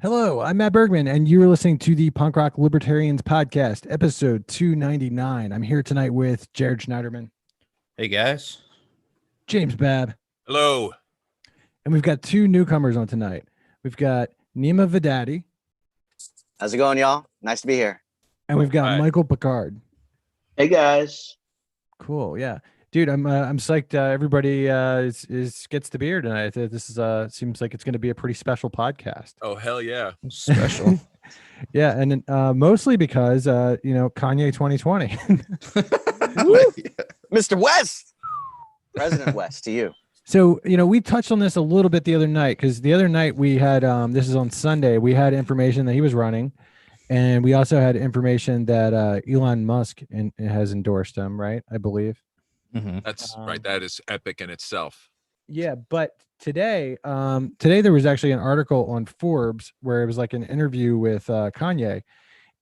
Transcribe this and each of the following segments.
Hello, I'm Matt Bergman, and you're listening to the Punk Rock Libertarians Podcast, episode 299. I'm here tonight with Jared Schneiderman, Hey guys. James Babb, Hello. and we've got two newcomers on tonight. We've got Nima Vidadi, How's it going, y'all? Nice to be here. and we've got Hi. Michael Picard. Hey guys. Cool, yeah, dude, I'm psyched. Everybody gets to be here tonight. This is seems like it's going to be a pretty special podcast. Oh, hell yeah. Special. Yeah, and mostly because Kanye 2020. Mr. West, President West, to you. So, we touched on this a little bit the other night because the other night we had, this is on Sunday, we had information that he was running. And we also had information that Elon Musk has endorsed him, right? I believe. Mhm. That's right. That is epic in itself. Yeah, but today there was actually an article on Forbes where it was like an interview with Kanye,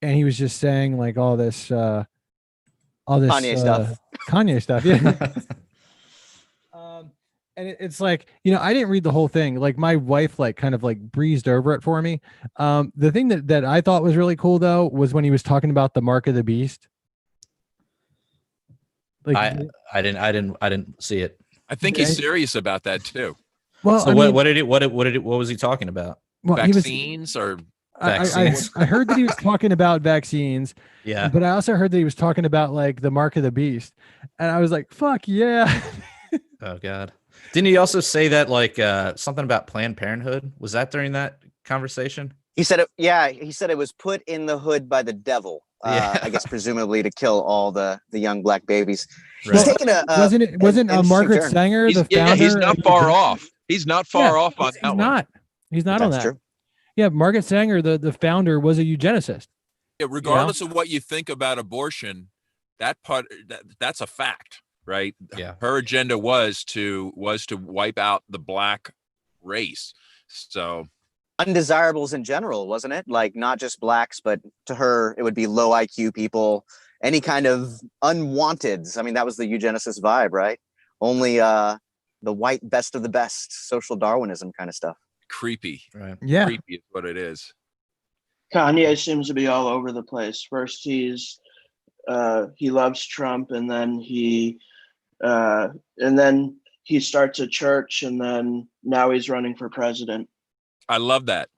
and he was just saying like all this Kanye stuff. Kanye stuff, yeah. And it's like, I didn't read the whole thing. Like my wife like kind of like breezed over it for me. The thing that I thought was really cool though was when he was talking about the mark of the beast. Like I didn't see it. I think he's serious about that too. well, So I what mean, what was he talking about? well, he was- Vaccines or Vaccines? I heard that he was talking about vaccines, Yeah. but I also heard that he was talking about like the mark of the beast, and I was like, "Fuck yeah!" Oh god. Didn't he also say that like something about Planned Parenthood? Was that during that conversation? He said it. Yeah, he said it was put in the hood by the devil. Yeah. I guess presumably to kill all the young black babies. Right. He's taking a wasn't an Margaret interesting turn. Sanger the founder? he's not of- far off. He's not far off on He's that one. not. He's not on That's that. true. Yeah, Margaret Sanger, the founder, was a eugenicist. Yeah, regardless of what you think about abortion, that's a fact, right? Yeah. Her agenda was to wipe out the black race. So Undesirables in general, wasn't it? Like not just blacks, but to her, it would be low IQ people, any kind of unwanteds. I mean, that was the eugenicist vibe, right? Only the white best of the best, social Darwinism kind of stuff. creepy. Right. Yeah, Creepy is what it is. Kanye seems to be all over the place. First he loves Trump, and then he starts a church, and then now he's running for president. I love that.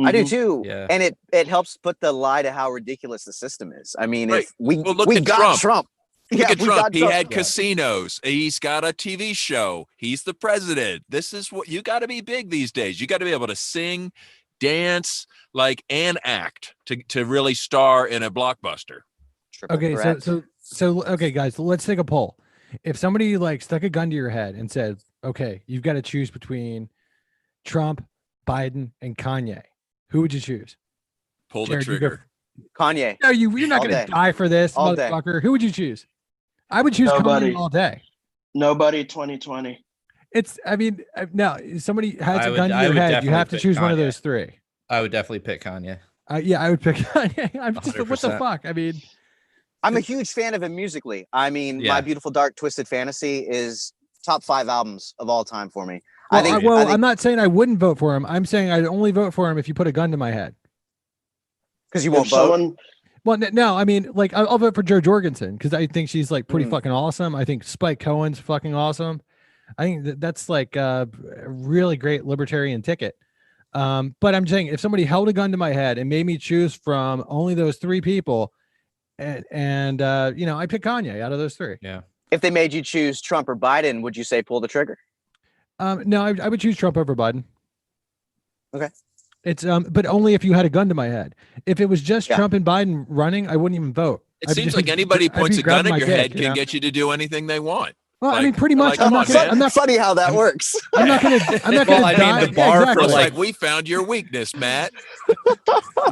I do Mhm. too. Yeah. And it helps put the lie to how ridiculous the system is. I mean, Right. if we Well, look we at got Trump. Look at we Trump. got He Trump. had Yeah. casinos. He's got a TV show. He's the president. This is what you got to be big these days. You got to be able to sing, dance, and act to really star in a blockbuster. Triple okay, threat. so okay, guys, let's take a poll. If somebody like stuck a gun to your head and said, "Okay, you've got to choose between Trump, Biden, and Kanye, who would you choose?" Pull the Jared, you go trigger. Kanye. No, you're not All going to day. die for this, All day. motherfucker. Who would you choose? I would choose Nobody. Kanye all day. Nobody 2020. No, somebody has I a would- gun to I your would head. You definitely have to pick choose one of Kanye. those three. I would definitely pick Kanye. Yeah, I would pick Kanye. I'm just what the 100%. fuck? I mean, I'm a huge fan of him musically. I mean, Yeah. My Beautiful Dark Twisted Fantasy is top 5 albums of all time for me. well, I think I'm not saying I wouldn't vote for him. I'm saying I'd only vote for him if you put a gun to my head. because you If won't vote. someone Well, no, I mean, like I'll vote for Jo Jorgensen because I think she's like pretty Mm. fucking awesome. I think Spike Cohen's fucking awesome. I think that's like a really great libertarian ticket. But I'm saying if somebody held a gun to my head and made me choose from only those three people, and I pick Kanye out of those three. Yeah. If they made you choose Trump or Biden, would you say pull the trigger? No, I would choose Trump over Biden. Okay. It's but only if you had a gun to my head. If it was just Yeah. Trump and Biden running, I wouldn't even vote. It I'd seems just like be- anybody I'd points be a gun grabbing at my your dick, head you can know? get you to do anything they want. Well, I like- mean, pretty much. like, I'm not. come on, I'm not. Funny how that works. I'm not gonna. I'm not Well, gonna I mean, die. the bar for, exactly. It's like- like we found your weakness, Matt.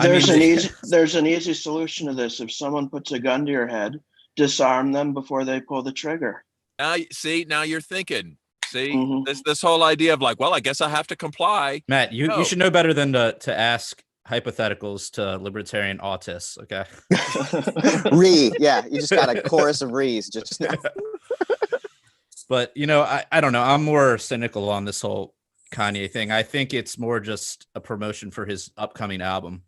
there's an easy solution to this. If someone puts a gun to your head, disarm them before they pull the trigger. Now you're thinking. See, Mhm. this whole idea of like, well, I guess I have to comply. Matt, you No. should know better than to ask hypotheticals to libertarian autists, okay? Yeah, you just got a chorus of rees just now. But I don't know. I'm more cynical on this whole Kanye thing. I think it's more just a promotion for his upcoming album.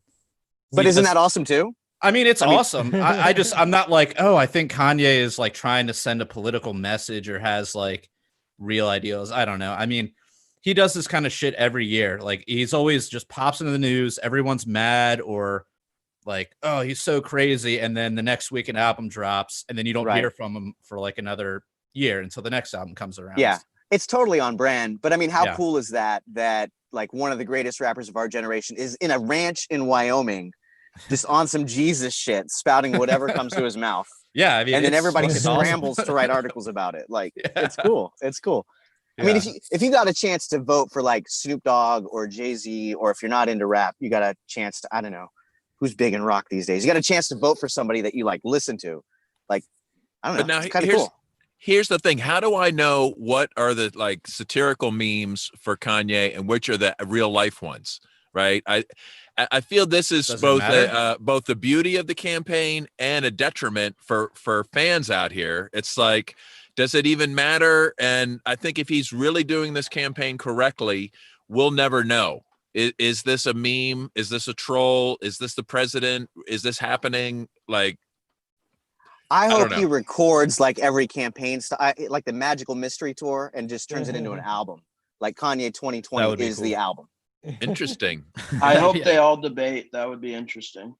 But isn't that awesome too? I mean, it's I mean- awesome. I'm not like, oh, I think Kanye is like trying to send a political message or has like real ideals. I don't know. I mean, he does this kind of shit every year. Like he's always just pops into the news. Everyone's mad or like, oh, he's so crazy. And then the next week an album drops and then you don't Right. hear from him for like another year until the next album comes around. Yeah, it's totally on brand. But I mean, how Yeah. cool is that like one of the greatest rappers of our generation is in a ranch in Wyoming, just on some Jesus shit, spouting whatever comes to his mouth. Yeah. I mean, And then it's everybody fucking awesome. scrambles to write articles about it. Like, Yeah. it's cool. It's cool. I mean, Yeah. if you got a chance to vote for like Snoop Dogg or Jay-Z, or if you're not into rap, you got a chance to, I don't know, who's big in rock these days. You got a chance to vote for somebody that you like listen to. Like, I don't know. But now It's kind of cool. here's the thing. How do I know what are the like satirical memes for Kanye and which are the real life ones? Right. I feel this is Does it both matter? both the beauty of the campaign and a detriment for fans out here. It's like, does it even matter? And I think if he's really doing this campaign correctly, we'll never know. Is this a meme? Is this a troll? Is this the president? Is this happening? Like, I don't hope know. he records like every campaign like the Magical Mystery Tour, and just turns it into an album. Like Kanye That 2020 would be is the cool. album. interesting. I hope Yeah. they all debate. That would be interesting.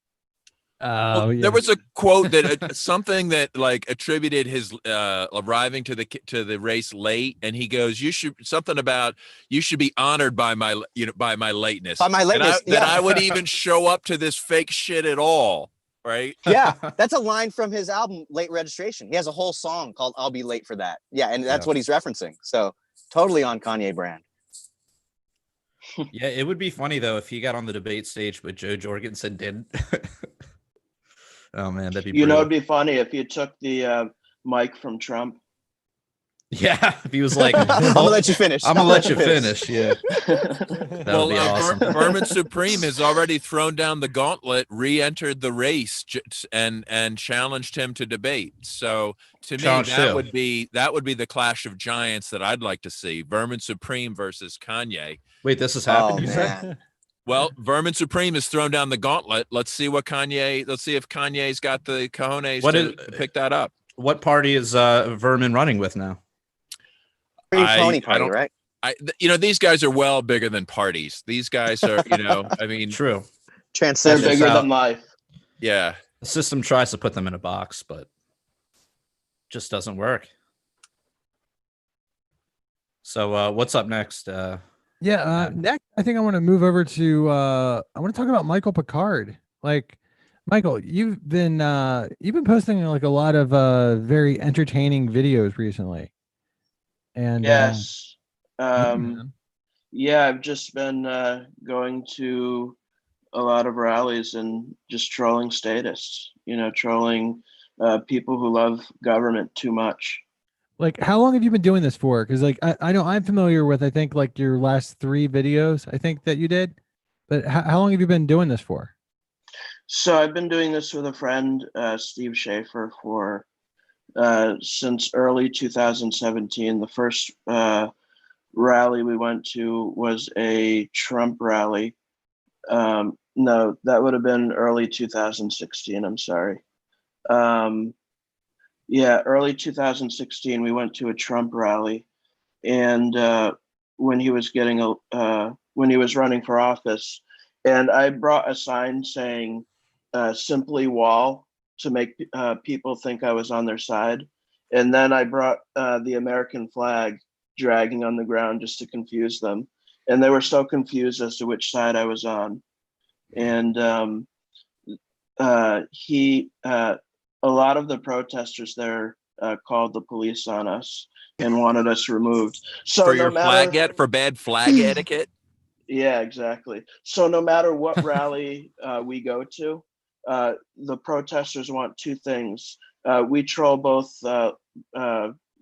Oh, Well, yeah. there was a quote that something that like attributed his arriving to the race late, and he goes, "You should be honored by my by my lateness." By my lateness, that yeah. I would even show up to this fake shit at all, right? Yeah, that's a line from his album Late Registration. He has a whole song called I'll Be Late for That. Yeah, and that's Yeah. what he's referencing. So totally on Kanye brand. Yeah, it would be funny though if he got on the debate stage, but Joe Jorgensen didn't. Oh man, that'd be You know, brutal. it'd be funny if you took the mic from Trump. Yeah, if he was like, I'm gonna let you finish. I'm gonna let you finish. Yeah, that would be Well, awesome. Vermin Supreme has already thrown down the gauntlet, re-entered the race, and challenged him to debate. So to me, Challenge that who? would be the clash of giants that I'd like to see: Vermin Supreme versus Kanye. Wait, this has happened. Oh, You said? man. Well, Vermin Supreme has thrown down the gauntlet. Let's see if Kanye's got the cojones to pick that up. What party is Vermin running with now? Pretty I pony party, don't- right? These guys are well bigger than parties. These guys are, I mean, True. They're Transcendent. bigger out. than life. yeah. The system tries to put them in a box, but just doesn't work. So what's up next? Next, I think I want to move over to I want to talk about Michael Picard. Like, Michael, you've been posting like a lot of very entertaining videos recently. And Yes. thank you, man. Yeah, I've just been going to a lot of rallies and just trolling statists, trolling people who love government too much. Like, how long have you been doing this for? Because like I know I'm familiar with, I think, like your last 3 videos I think that you did, but how long have you been doing this for? So I've been doing this with a friend, Steve Schaefer, for since early 2017. The first rally we went to was a Trump rally. No, that would have been early 2016. I'm sorry. Yeah, early 2016, we went to a Trump rally, and when he was when he was running for office, and I brought a sign saying "Simply Wall" to make people think I was on their side, and then I brought the American flag dragging on the ground just to confuse them, and they were so confused as to which side I was on, and a lot of the protesters there called the police on us and wanted us removed. So For your for bad flag etiquette. Yeah, exactly. So no matter what rally we go to, the protesters want 2 things. We troll both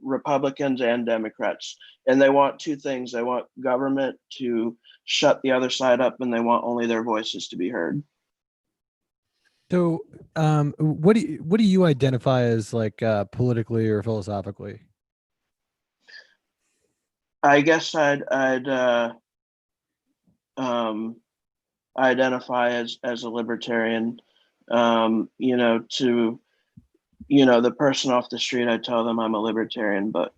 Republicans and Democrats, and they want 2 things. They want government to shut the other side up, and they want only their voices to be heard. So, what do you identify as like politically or philosophically? I guess I'd identify as a libertarian. To the person off the street, I tell them I'm a libertarian, but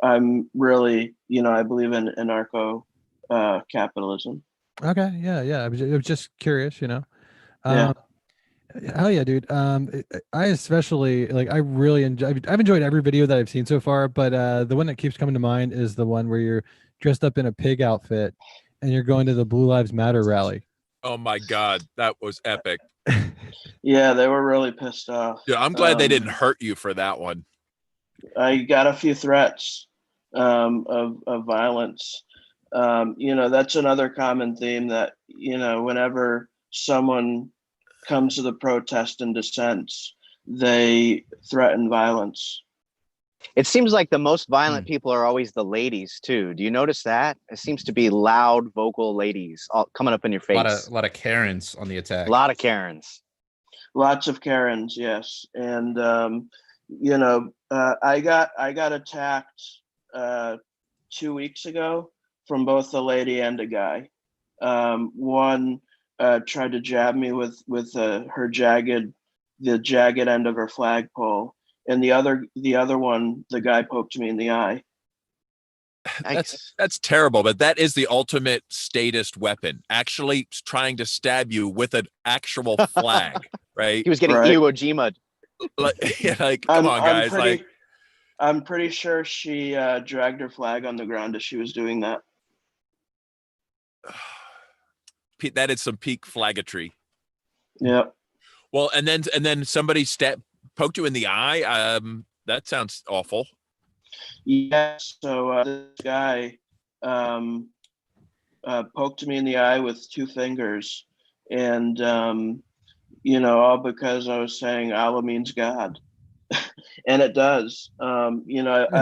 I'm really, I believe in anarcho capitalism. Okay, yeah. I was just curious, Yeah. Hell yeah, dude. I especially like. I really enjoy. I've enjoyed every video that I've seen so far, but the one that keeps coming to mind is the one where you're dressed up in a pig outfit and you're going to the Blue Lives Matter rally. Oh my God, that was epic. Yeah, they were really pissed off. Yeah, I'm glad they didn't hurt you for that one. I got a few threats of violence. That's another common theme that, whenever someone comes to the protest and dissents, they threaten violence. It seems like the most violent people are always the ladies too. Do you notice that? It seems to be loud, vocal ladies all coming up in your face. A lot of Karens on the attack. A lot of Karens. Lots of Karens, yes. And I got attacked 2 weeks ago from both a lady and a guy. One tried to jab me with the jagged end of her flagpole, and the other one, the guy poked me in the eye. That's terrible, but that is the ultimate statist weapon. Actually trying to stab you with an actual flag, right? He was getting Iwo Jima'd. Like, come on, guys. I'm pretty sure she dragged her flag on the ground as she was doing that. That is some peak flaggatry. Yeah. Well, and then somebody poked you in the eye. That sounds awful. Yeah. So this guy poked me in the eye with 2 fingers, and all because I was saying Allah means God. And it does. I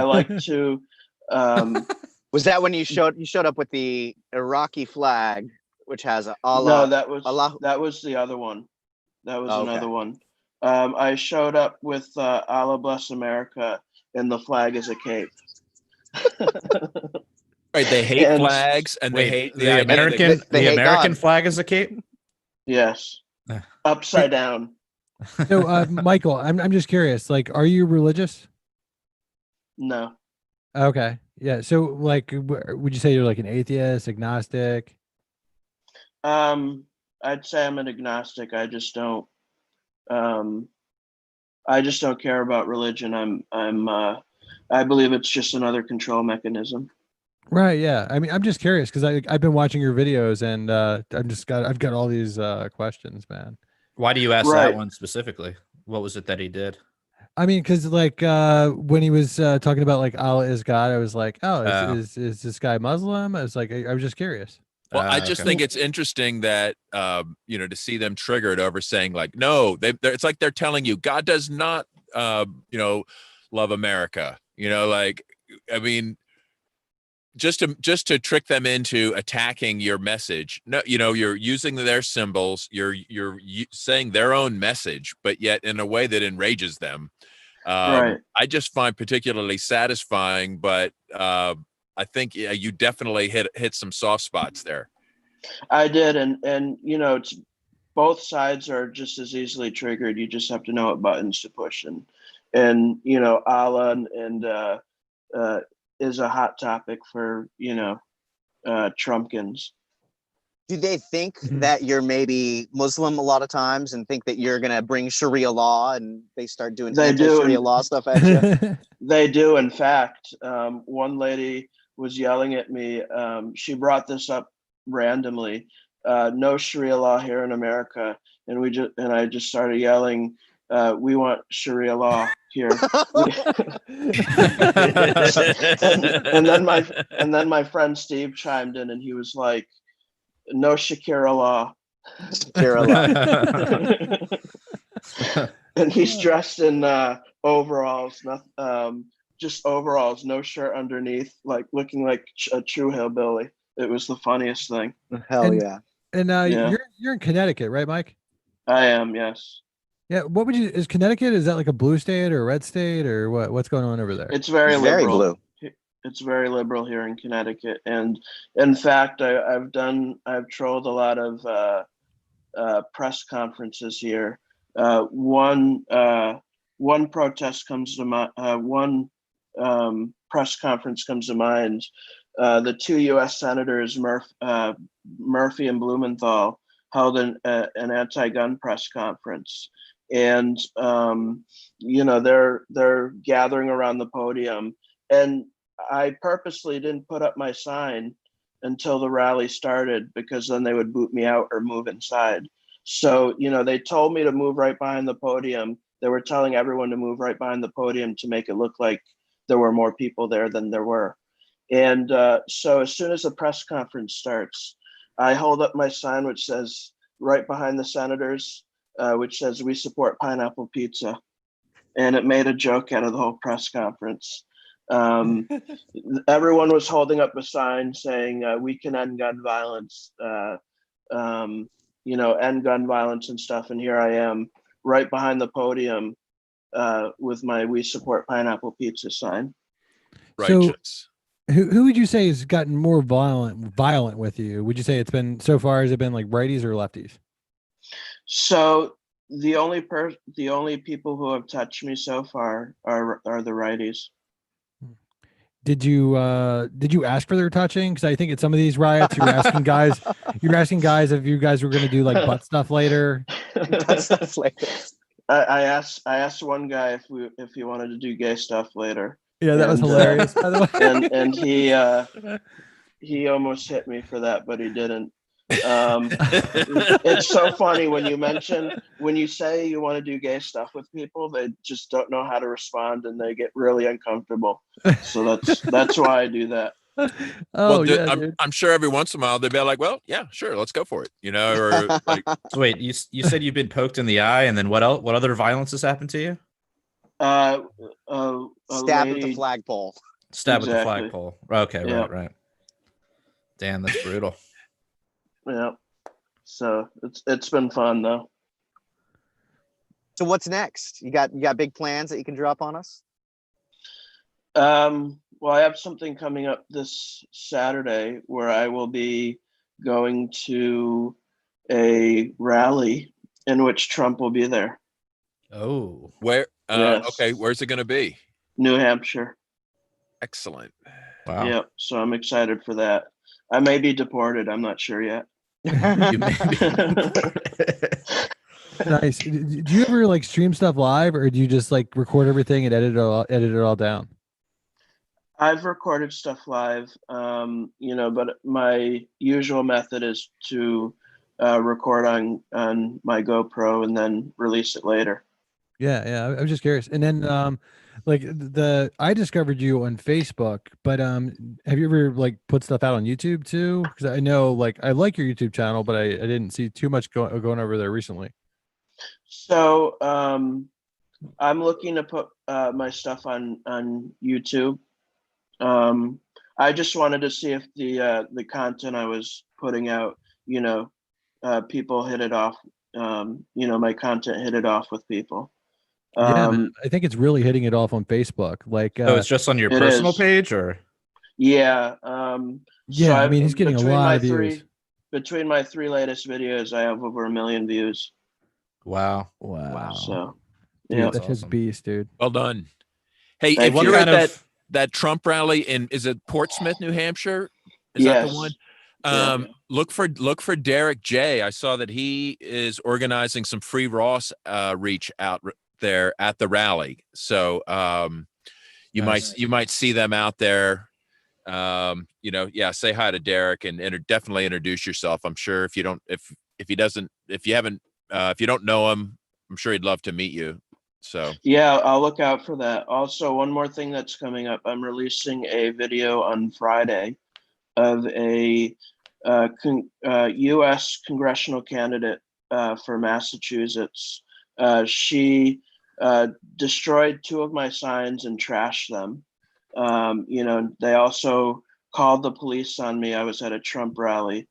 like to. Was that when you showed up with the Iraqi flag, which has Allah? No, that was the other one. That was another one. I showed up with Allah bless America, and the flag is a cape. Right, they hate flags, and they hate the American. The American flag is a cape. Yes, upside down. So, Michael, I'm just curious. Like, are you religious? No. Okay. Yeah. So, like, would you say you're like an atheist, agnostic? I'd say I'm an agnostic. I just don't care about religion. I believe it's just another control mechanism. Right. Yeah. I mean, I'm just curious because I've been watching your videos, and I've got all these questions, man. Why do you ask that one specifically? What was it that he did? I mean, because like when he was talking about like Allah is God, I was like, oh, is this guy Muslim? I was like, I was just curious. Well, I just think it's interesting that to see them triggered over saying like, no, it's like they're telling you God does not love America. I mean, just to trick them into attacking your message. No, you're using their symbols, you're saying their own message, but yet in a way that enrages them. Right. I just find particularly satisfying, but I think you definitely hit some soft spots there. I did, and it's both sides are just as easily triggered. You just have to know what buttons to push, and Allah and is a hot topic for Trumpkins. Do they think that you're maybe Muslim a lot of times and think that you're gonna bring Sharia law, and they start doing Sharia law stuff at you? They do. In fact, one lady was yelling at me. She brought this up randomly. No Sharia law here in America, and I just started yelling, we want Sharia law here. and then my friend Steve chimed in, and he was like, no Shakira law. Shakira law. And he's dressed in overalls, just overalls, no shirt underneath, like looking like a true hillbilly. It was the funniest thing. Hell yeah. And you're in Connecticut, right, Mike? I am, yes. Yeah. Is Connecticut, is that like a blue state or a red state or what's going on over there? It's very liberal. Blue. It's very liberal here in Connecticut, and in fact, I've trolled a lot of press conferences here. One protest comes to mind. One press conference comes to mind. The two U.S. senators, Murphy and Blumenthal, held an anti-gun press conference, and they're gathering around the podium, and I purposely didn't put up my sign until the rally started, because then they would boot me out or move inside. So, they told me to move right behind the podium. They were telling everyone to move right behind the podium to make it look like there were more people there than there were. And so as soon as the press conference starts, I hold up my sign, which says right behind the senators, which says, "We support pineapple pizza." And it made a joke out of the whole press conference. Everyone was holding up a sign saying, "We can end gun violence, end gun violence and stuff." And here I am right behind the podium with my "We support pineapple pizza" sign. Righteous. So who would you say has gotten more violent with you? Would you say it's been so far, has it been like righties or lefties? So the only people who have touched me so far are the righties. Did you ask for their touching? Because I think at some of these riots, you're asking guys if you guys were going to do like butt stuff later. Butt stuff later. I asked one guy if he wanted to do gay stuff later. Yeah, that was hilarious, by the way. And he almost hit me for that, but he didn't. It's so funny when you say you want to do gay stuff with people, they just don't know how to respond and they get really uncomfortable. So that's why I do that. Oh, well, I'm sure every once in a while they'll be like, "Well, yeah, sure, let's go for it," or like. So wait, you said you've been poked in the eye, and then what else? What other violence has happened to you? Stabbed with the flagpole. Stabbed with the flagpole. Okay, yeah. Right. Damn, that's brutal. Yeah. So it's been fun though. So what's next? You got big plans that you can drop on us? Well, I have something coming up this Saturday where I will be going to a rally in which Trump will be there. Oh, where? Yes. Okay, where's it going to be? New Hampshire. Excellent. Wow. Yeah, so I'm excited for that. I may be deported. I'm not sure yet. You may be. Nice. Do you ever like stream stuff live, or do you just like record everything and edit it all down? I've recorded stuff live, but my usual method is to record on my GoPro and then release it later. Yeah. I was just curious. And then I discovered you on Facebook, but have you ever like put stuff out on YouTube too? Because I know I like your YouTube channel, but I didn't see too much going over there recently. So I'm looking to put my stuff on YouTube. I just wanted to see if the content I was putting out, people hit it off. My content hit it off with people. Yeah, man, I think it's really hitting it off on Facebook. So it's just on your personal page, or? Yeah. Yeah, I mean, he's getting a lot of views. Between my 3 latest videos, I have over 1 million views. Wow. So, dude, yeah, that's awesome. His beast, dude. Well done. Hey, Thank if you. you're at that Trump rally is it Portsmouth, New Hampshire? Is that the one? Yeah. Look for Derek J. I saw that he is organizing some free Ross reach out there at the rally. So you might see them out there. Say hi to Derek and definitely introduce yourself. I'm sure if you don't know him, I'm sure he'd love to meet you. So yeah, I'll look out for that. Also, one more thing that's coming up, I'm releasing a video on Friday of a U.S. congressional candidate for Massachusetts. She destroyed 2 of my signs and trashed them. They also called the police on me. I was at a Trump rally.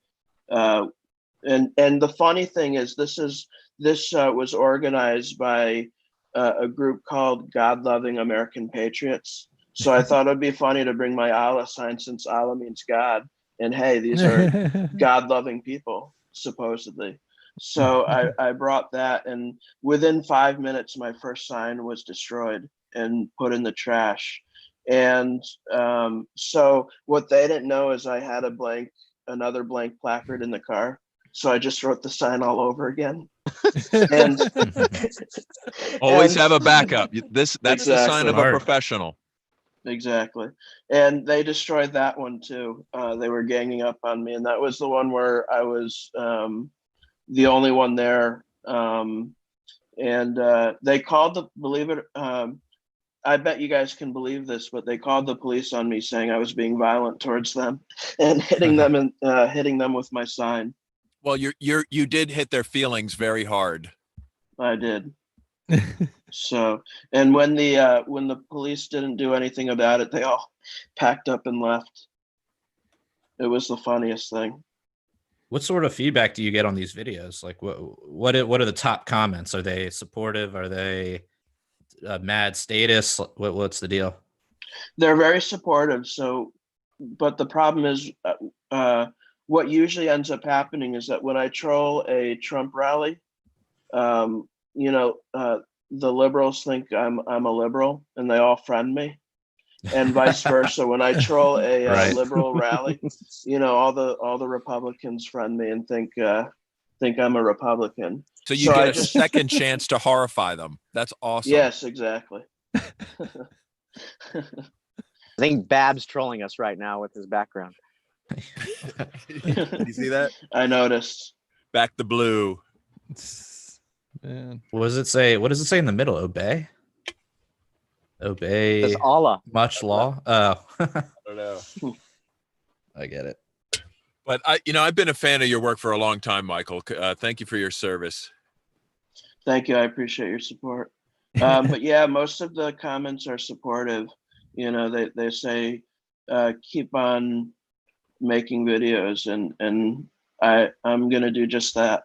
And the funny thing is, this was organized by a group called God Loving American Patriots. So I thought it'd be funny to bring my Allah sign, since Allah means God. And hey, these are God-loving people, supposedly. So I brought that, and within 5 minutes, my first sign was destroyed and put in the trash. And so what they didn't know is I had another blank placard in the car. So I just wrote the sign all over again. And Always have a backup. That's the sign Exactly. of a professional. Exactly. And they destroyed that one too. They were ganging up on me, and that was the one where I was the only one there. And they called I bet you guys can believe this, but they called the police on me, saying I was being violent towards them and hitting them with my sign. Well, you did hit their feelings very hard. I did. So, and when the police didn't do anything about it, they all packed up and left. It was the funniest thing. What sort of feedback do you get on these videos? Like, what are the top comments? Are they supportive? Are they mad status? What's the deal? They're very supportive. So, but the problem is, what usually ends up happening is that when I troll a Trump rally, the liberals think I'm a liberal, and they all friend me, and vice versa. When I troll a Right. liberal rally, all the Republicans friend me and think I'm a Republican. So you get a second chance to horrify them. That's awesome. Yes, exactly. I think Bab's trolling us right now with his background. You see that? I noticed. Back the blue. Man. What does it say? What does it say in the middle? Obey. That's Allah. Much law. Oh, I don't know. I get it. But I've been a fan of your work for a long time, Michael. Thank you for your service. Thank you. I appreciate your support. But yeah, most of the comments are supportive. They say, keep on making videos, and I'm going to do just that.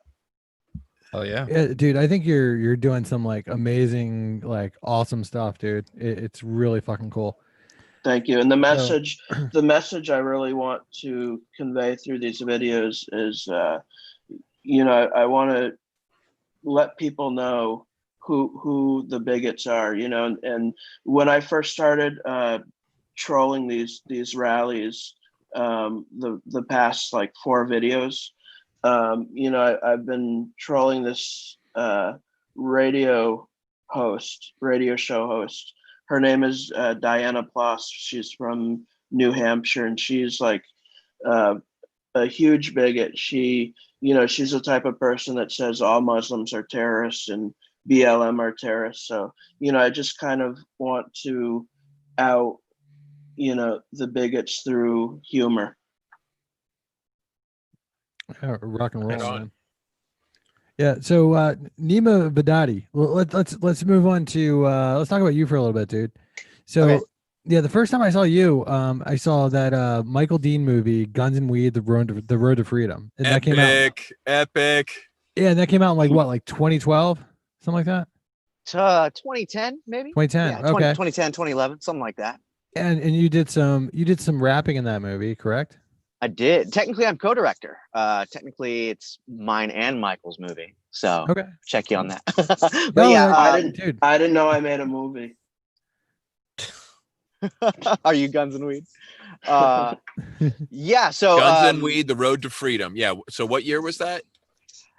Oh yeah. Yeah, dude, I think you're doing some like amazing, like awesome stuff, dude. It's really fucking cool. Thank you. And the message I really want to convey through these videos is, I want to let people know who the bigots are, and when I first started trolling these rallies, the past like 4 videos, I've been trolling this radio show host. Her name is Diana Ploss. She's from New Hampshire, and she's like a huge bigot. She's the type of person that says all Muslims are terrorists and BLM are terrorists. So, I just kind of want to out, the bigots through humor. Rock and roll, Right on. man. Yeah. So Nima Badati. Well, let's move on to let's talk about you for a little bit, dude. So Okay. yeah, the first time I saw you, I saw that Michael Dean movie, Guns and Weed: The Road to Freedom, and that came out. Epic. Yeah, and that came out in like 2012, something like that. 2010 maybe. 2010. Yeah, Okay. 2010, 2011, something like that. And you did some rapping in that movie, correct? I did. Technically, I'm co-director. Technically, it's mine and Michael's movie. So Okay. check you on that. But No, yeah, dude. I didn't know I made a movie. are you Guns and Weed? Yeah. So Guns and Weed: The Road to Freedom. Yeah. So what year was that?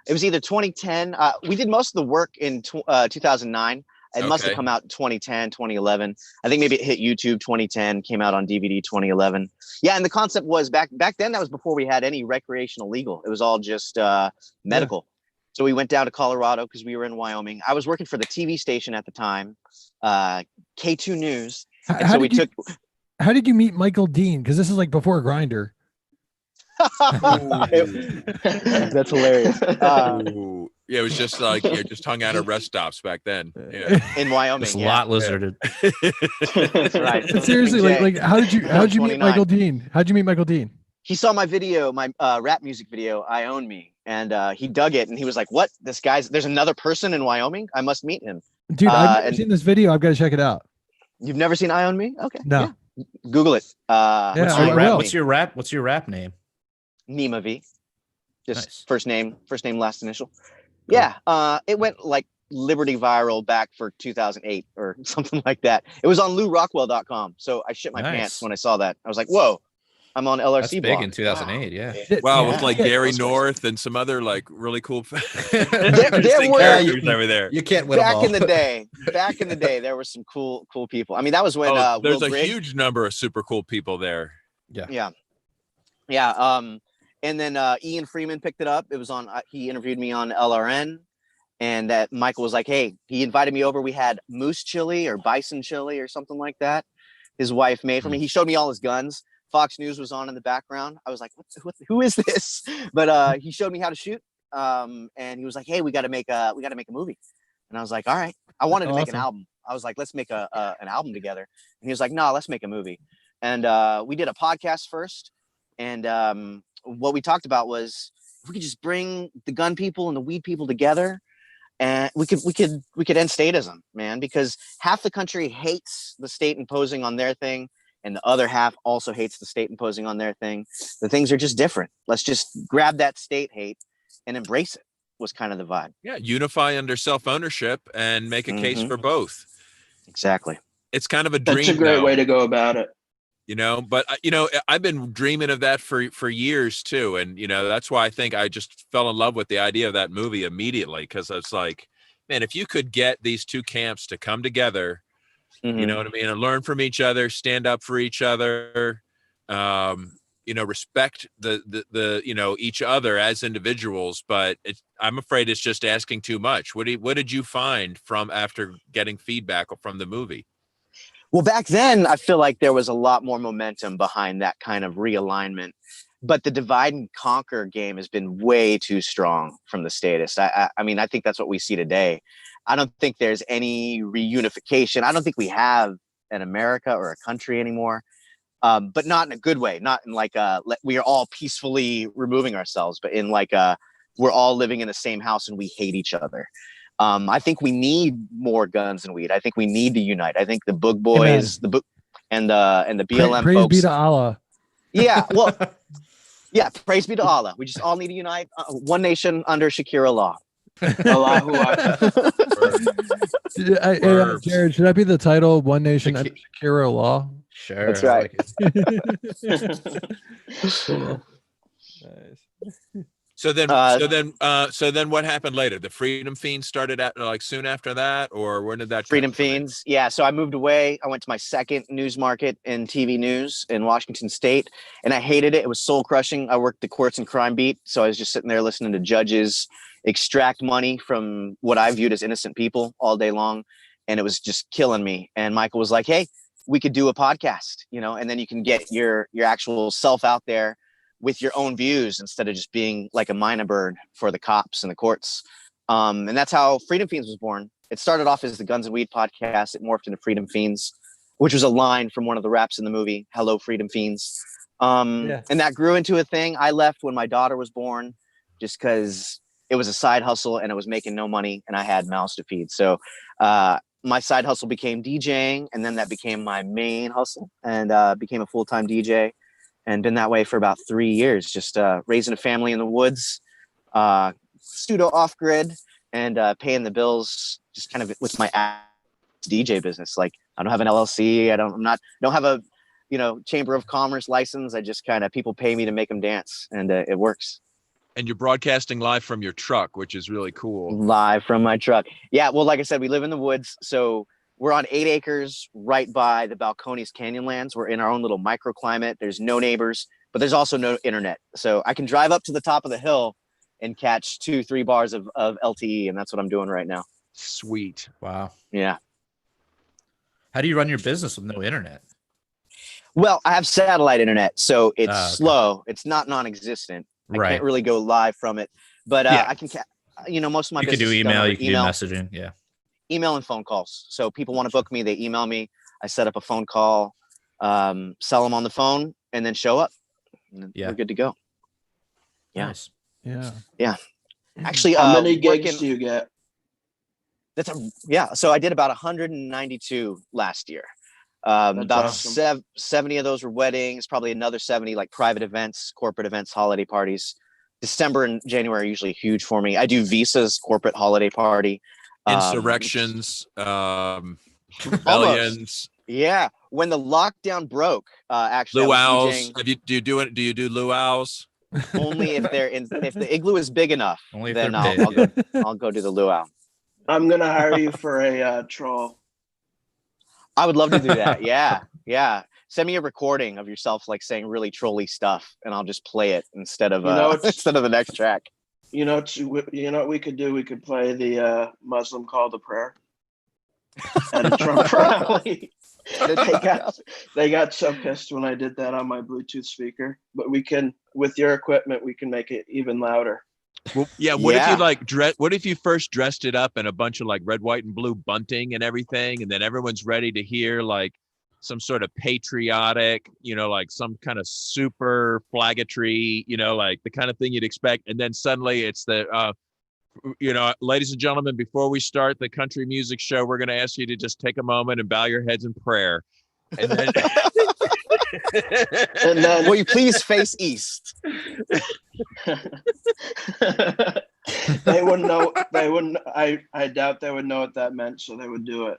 It was either 2010. We did most of the work in 2009. It must have Okay. come out in 2010, 2011. I think maybe it hit YouTube 2010, came out on DVD 2011. Yeah, and the concept was back then, that was before we had any recreational legal. It was all just medical. So we went down to Colorado because we were in Wyoming. I was working for the TV station at the time, K2 News. And so we took. How did you meet Michael Dean? Because this is like before Grindr. That's hilarious. Ooh. Yeah, it was just like just hung out at rest stops back then. Yeah. In Wyoming. Just Yeah. lot lizarded. That's right. But seriously, like how'd you meet 29. Michael Dean? How'd you meet Michael Dean? He saw my video, my rap music video, I Own Me, and he dug it, and he was like, "What? There's another person in Wyoming? I must meet him." Dude, I've never and- seen this video. I've got to check it out. You've never seen Eye on Me? Okay. No. Yeah. Google it. I will. What's your rap name? Nima V. Just Nice. first name, last initial. Yeah. It went like Liberty viral back for 2008 or something like that. It was on LouRockwell.com. So I shit my pants when I saw that. I was like, whoa, I'm on LRC That's big blog. in 2008. Wow. Yeah. Wow, Yeah. with like Yeah. Gary Those guys. North and some other like really cool there interesting were- characters over there. You can't win them Back all. in the day, there were some cool people. I mean, that was when There's Will a Grigg, huge number of super cool people there. Yeah. And then Ian Freeman picked it up. It was on. He interviewed me on LRN, and that Michael was like, "Hey," he invited me over. We had moose chili or bison chili or something like that. His wife made for me. He showed me all his guns. Fox News was on in the background. I was like, who is this? But he showed me how to shoot. And he was like, "Hey, we got to make a movie." And I was like, "All right." I wanted to make an album. I was like, "Let's make an album together." And he was like, "No, let's make a movie." And we did a podcast first. And what we talked about was if we could just bring the gun people and the weed people together, and we could end statism, man, because half the country hates the state imposing on their thing, and the other half also hates the state imposing on their thing. The things are just different. Let's just grab that state hate and embrace it, was kind of the vibe. Yeah, unify under self-ownership and make a case for both. Exactly. It's kind of a dream. That's a great way to go about it. But I've been dreaming of that for years too. And, that's why I think I just fell in love with the idea of that movie immediately. Cause it's like, man, if you could get these two camps to come together, you know what I mean? And learn from each other, stand up for each other, respect the each other as individuals, but I'm afraid it's just asking too much. What did you find from after getting feedback from the movie? Well, back then, I feel like there was a lot more momentum behind that kind of realignment, but the divide and conquer game has been way too strong from the statists. I mean, I think that's what we see today. I don't think there's any reunification. I don't think we have an America or a country anymore, but not in a good way. Not in like we are all peacefully removing ourselves, but in like we're all living in the same house and we hate each other. I think we need more guns and weed. I think we need to unite. I think the Boog Boys, the book, and the BLM Praise folks. be to Allah. Yeah, well, yeah. Praise be to Allah. We just all need to unite. One nation under Shakira law. Allahu Akbar. Jared, should that be the title? One Nation under Shakira law. Sure. That's right. Cool. Nice. So then what happened later? The Freedom Fiends started at like soon after that, or when did that? Freedom Fiends. Yeah. So I moved away. I went to my second news market in TV news in Washington State, and I hated it. It was soul crushing. I worked the courts and crime beat, so I was just sitting there listening to judges extract money from what I viewed as innocent people all day long, and it was just killing me. And Michael was like, "Hey, we could do a podcast, and then you can get your actual self out there with your own views instead of just being like a minor bird for the cops and the courts." And that's how Freedom Fiends was born. It started off as the Guns and Weed podcast. It morphed into Freedom Fiends, which was a line from one of the raps in the movie, "Hello, Freedom Fiends." And that grew into a thing. I left when my daughter was born just because it was a side hustle and it was making no money and I had mouths to feed. So my side hustle became DJing, and then that became my main hustle, and became a full-time DJ. And been that way for about 3 years, just raising a family in the woods, pseudo off-grid, and paying the bills just kind of with my DJ business. Like, I don't have an LLC. I don't have a Chamber of Commerce license. I just kind of, people pay me to make them dance, and it works. And you're broadcasting live from your truck, which is really cool. Live from my truck. Yeah, well, like I said, we live in the woods, so we're on 8 acres right by the Balcones Canyonlands. We're in our own little microclimate. There's no neighbors, but there's also no internet. So I can drive up to the top of the hill and catch 2-3 bars of LTE, and that's what I'm doing right now. Sweet. Wow. Yeah. How do you run your business with no internet? Well, I have satellite internet, so it's okay. slow. It's not non-existent. Right. I can't really go live from it, but I can, most of my you business could do is done email, over you can do messaging. Yeah. Email and phone calls. So people want to book me, they email me. I set up a phone call, sell them on the phone, and then show up. And we're good to go. Yeah. Nice. Yeah. Actually, how many gigs do you get? So I did about 192 last year. About awesome. 70 of those were weddings, probably another 70 like private events, corporate events, holiday parties. December and January are usually huge for me. I do Visa's corporate holiday party. Insurrections, Almost. rebellions, Yeah. When the lockdown broke, actually, I was luau's. DJing Do you do luau's? only if if the igloo is big enough, Only if then they're I'll big, go I'll go do the luau. I'm gonna hire you for a troll. I would love to do that. Yeah. Yeah. Send me a recording of yourself like saying really trolly stuff and I'll just play it instead of instead of the next track. You know what we could do? We could play the Muslim call to prayer at a Trump rally. They got so pissed when I did that on my Bluetooth speaker. But we can, with your equipment, we can make it even louder. Well, yeah. What if you what if you first dressed it up in a bunch of like red, white, and blue bunting and everything, and then everyone's ready to hear like some sort of patriotic, like some kind of super flaggatry, like the kind of thing you'd expect, and then suddenly it's the ladies and gentlemen, before we start the country music show, we're going to ask you to just take a moment and bow your heads in prayer. And then, and then will you please face east? They wouldn't know. They wouldn't. I doubt they would know what that meant, so they would do it.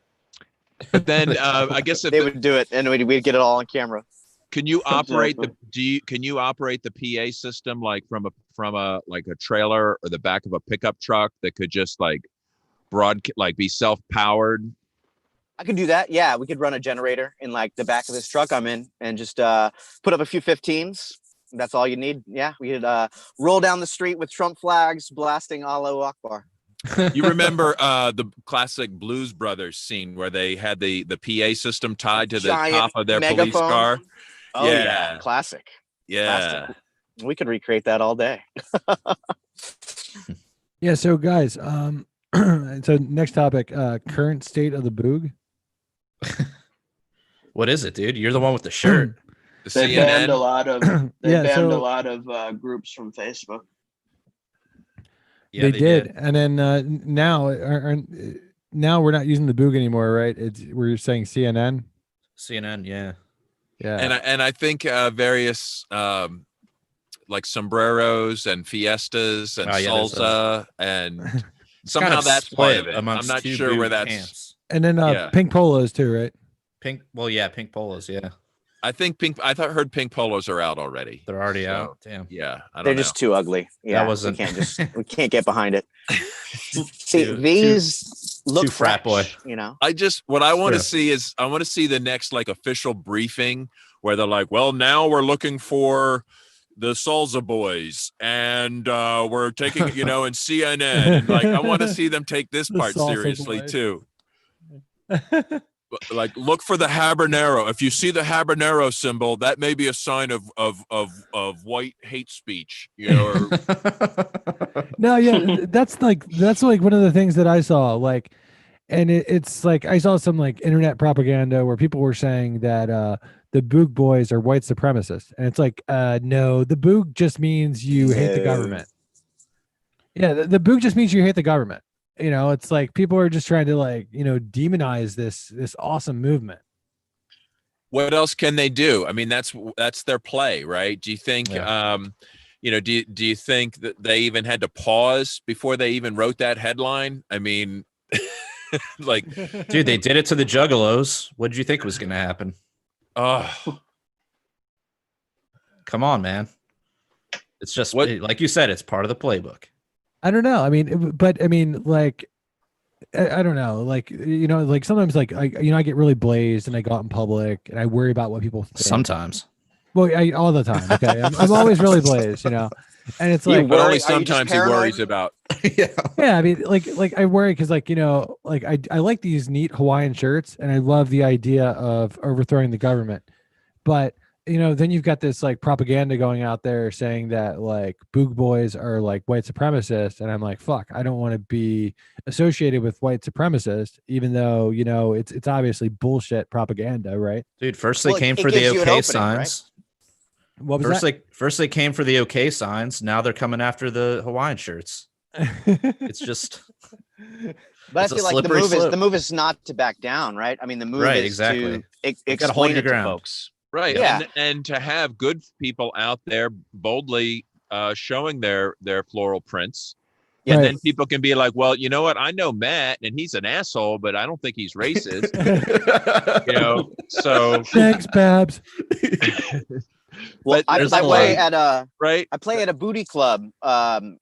But then I guess if they would do it, and we'd get it all on camera. Can you operate can you operate the PA system like from a like a trailer or the back of a pickup truck that could just like be self-powered? I could do that. Yeah, we could run a generator in like the back of this truck I'm in and just put up a few 15s. That's all you need. Yeah, we could roll down the street with Trump flags blasting Allahu Akbar. You remember the classic Blues Brothers scene where they had the PA system tied to the top of their megaphone. Police car? Oh yeah, classic. Yeah. Classic. We could recreate that all day. Yeah, so guys, so next topic, current state of the boog. What is it, dude? You're the one with the shirt. They banned a lot of a lot of groups from Facebook. Yeah, they did. And then now we're not using the boog anymore, right? We're saying CNN. CNN, yeah. Yeah. And I think various like sombreros and fiestas and salsa and somehow kind of that's part of it. I'm amongst not two sure where boog that's camps. And then pink polos too, right? Pink polos, yeah. I think heard pink polos are out already. They're already out. Damn. Yeah, they're just too ugly. Yeah, we can't get behind it. See, these look too frat boy. What I want to see is I want to see the next like official briefing where they're like, well, now we're looking for the Salsa Boys and we're taking in CNN. And, like I want to see them take this part seriously too. Like look for the habanero. If you see the habanero symbol, that may be a sign of white hate speech. Or... No, yeah, that's like one of the things that I saw. Like, and it's like I saw some like internet propaganda where people were saying that the boog boys are white supremacists, and it's like no, the boog just means you hate the government. Yeah, the boog just means you hate the government. It's like people are just trying to like, demonize this awesome movement. What else can they do? I mean, that's their play, right? Do you think, do you think that they even had to pause before they even wrote that headline? I mean, like, dude, they did it to the Juggalos. What did you think was going to happen? Oh, come on, man. It's just like you said, it's part of the playbook. I don't know. I mean, like, I don't know. Like, like sometimes like I get really blazed and I go out in public and I worry about what people think. Sometimes. Well, all the time. Okay. I'm always really blazed, and it's like, but only sometimes he worries about. Yeah. I mean, like I worry because like, like I like these neat Hawaiian shirts and I love the idea of overthrowing the government, but then you've got this like propaganda going out there saying that like boog boys are like white supremacists. And I'm like, fuck, I don't want to be associated with white supremacists, even though, it's obviously bullshit propaganda. Right. Dude, first they came for the okay signs. Right? What was that? First they came for the okay signs. Now they're coming after the Hawaiian shirts. It's just, but I feel like the move is not to back down. Right. I mean, the move is to gotta hold explain your it to ground. folks. Right. Yeah. And to have good people out there boldly showing their floral prints. Yeah, And Right. then people can be like, well, you know what? I know Matt and he's an asshole, but I don't think he's racist. So Thanks, Babs. Well, But I there's play like- at a right. I play at a booty club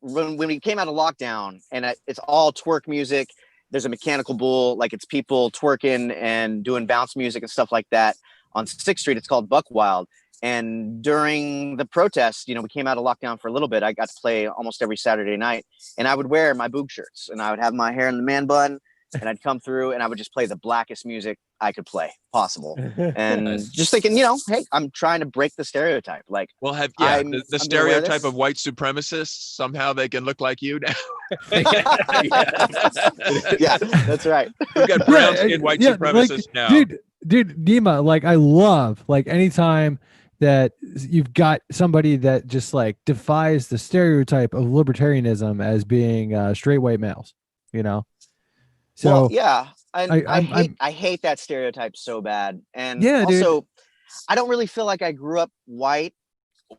when we came out of lockdown, and it's all twerk music. There's a mechanical bull, like it's people twerking and doing bounce music and stuff like that on 6th Street. It's called Buck Wild. And during the protest, we came out of lockdown for a little bit. I got to play almost every Saturday night, and I would wear my boob shirts, and I would have my hair in the man bun, and I'd come through, and I would just play the blackest music I could play possible. And Nice. just thinking, hey, I'm trying to break the stereotype. Like, Well, the I'm gonna wear stereotype this. of white supremacists, somehow they can look like you now. Yeah, that's right. We've got brown Yeah, skinned white yeah, supremacists now. Dude, Nima, like I love like anytime that you've got somebody that just like defies the stereotype of libertarianism as being straight white males, So Well, yeah, and I'm- I hate that stereotype so bad. And Yeah, dude. also, I don't really feel like I grew up white